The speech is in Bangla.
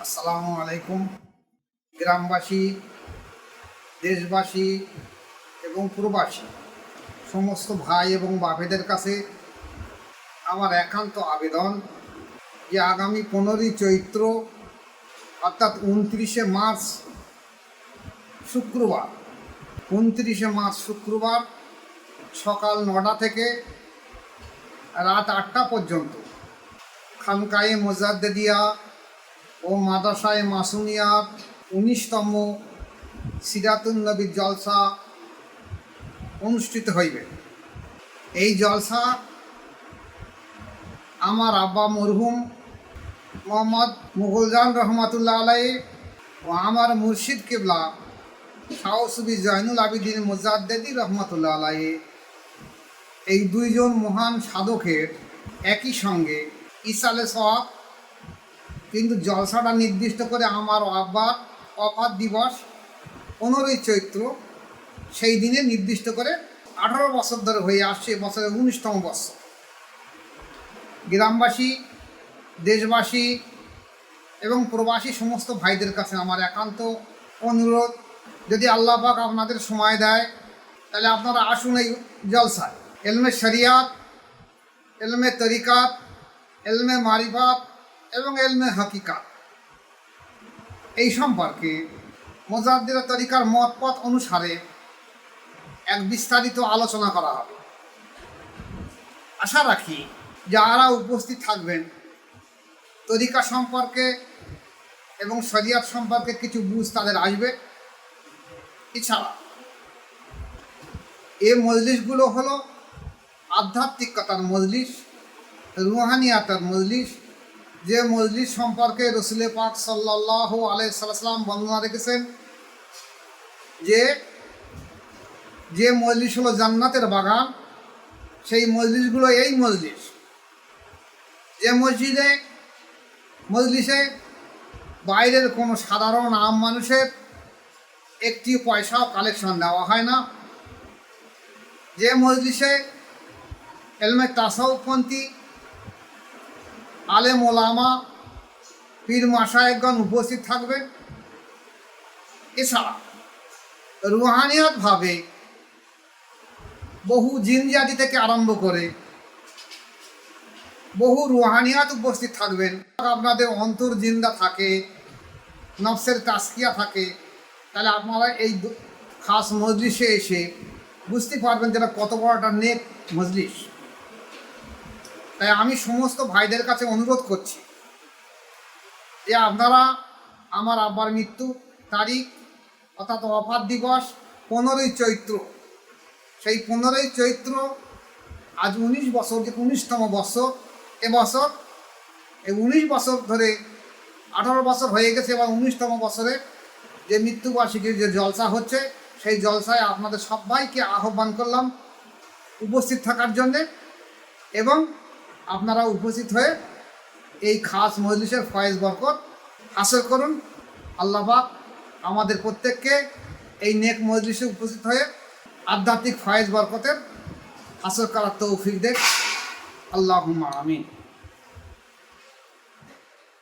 আসসালামু আলাইকুম। গ্রামবাসী, দেশবাসী এবং প্রবাসী সমস্ত ভাই এবং বাপেদের কাছে আমার একান্ত আবেদন যে আগামী 15ই চৈত্র অর্থাৎ 29শে মার্চ শুক্রবার 29শে মার্চ শুক্রবার সকাল 9টা থেকে রাত 8টা পর্যন্ত খানকায়ে মোজাদ্দেদিয়া ও মাদ্রাসায়ে মাসুনিয়ার 19তম সিরাতুন নবীর জলসা অনুষ্ঠিত হইবে। এই জলসা আমার আব্বা মরহুম মোহাম্মদ মুঘলজান রহমাতুল্লাহ আলাইহি ও আমার মুর্শিদ কিবলা শাহ সুফি জয়নুল আবিদিন মোজাদ্দেদি রহমাতুল্লাহ আলাইহি এই দুইজন মহান সাধকের একই সঙ্গে ইসালে সওয়াব, কিন্তু জলসাটা নির্দিষ্ট করে আমার আব্বার ওফাত দিবস 15ই চৈত্র সেই দিনে নির্দিষ্ট করে 18 বছর ধরে হয়ে আসছে, বছরের 19তম বছর। গ্রামবাসী, দেশবাসী এবং প্রবাসী সমস্ত ভাইদের কাছে আমার একান্ত অনুরোধ, যদি আল্লাহ পাক আপনাদের সময় দেয় তাহলে আপনারা আসুন এই জলসায়। এলমে শরিয়াত, এলমে তরিকাত, এলমে মারিফাত এবং এলমে হাকিকাত এই সম্পর্কে মোজাদ্দেদা তরিকার মতপথ অনুসারে এক বিস্তারিত আলোচনা করা হবে। আশা রাখি যারা উপস্থিত থাকবেন তরিকা সম্পর্কে এবং শরিয়াত সম্পর্কে কিছু বুঝ তাদের আসবে। এছাড়া এই মজলিসগুলো হলো আধ্যাত্মিকতার মজলিস, রুহানিয়াতের মজলিস, যে মজলিস সম্পর্কে রসুল পাক সাল্লাল্লাহু আলাইহি সাল্লাম বর্ণনা রেখেছেন যে মজলিস হলো জান্নাতের বাগান। সেই মজলিসগুলো এই মজলিস, যে মজলিসে বাইরের কোনো সাধারণ আম মানুষের একটি পয়সাও কালেকশন দেওয়া হয় না, যে মজলিসে এলমে তাসাউফপন্থী আলেম ওলামা পীর মাশায়েখগণ উপস্থিত থাকবেন। এছাড়া রুহানিয়াতভাবে বহু জিনজাতি থেকে আরম্ভ করে বহু রুহানিয়াত উপস্থিত থাকবেন। আপনাদের অন্তর জিন্দা থাকে, নফসের তাসকিয়া থাকে, তাহলে আপনারা এই খাস মজলিসে এসে বুঝতে পারবেন যেটা কত বড় একটা নেক মজলিস। তাই আমি সমস্ত ভাইদের কাছে অনুরোধ করছি যে আপনারা আমার আব্বার মৃত্যু তারিখ অর্থাৎ ওফাত দিবস 15ই চৈত্র, সেই 15ই চৈত্র আজ 19 বছর, যে 19তম বছর, এবছর এই 19 বছর ধরে 18 বছর হয়ে গেছে, এবং 19তম বছরে যে মৃত্যুবার্ষিকীর যে জলসা হচ্ছে সেই জলসায় আপনাদের সবাইকে আহ্বান করলাম উপস্থিত থাকার জন্যে, এবং আপনারা উপস্থিত হয়ে এই খাস মজলিসের ফয়েজ বরকত হাসিল করুন। আল্লাহ পাক আমাদের প্রত্যেককে এই নেক মজলিসে উপস্থিত হয়ে আধ্যাত্মিক ফয়েজ বরকতের হাসিল করার তৌফিক দেন। আল্লাহুম্মা আমিন।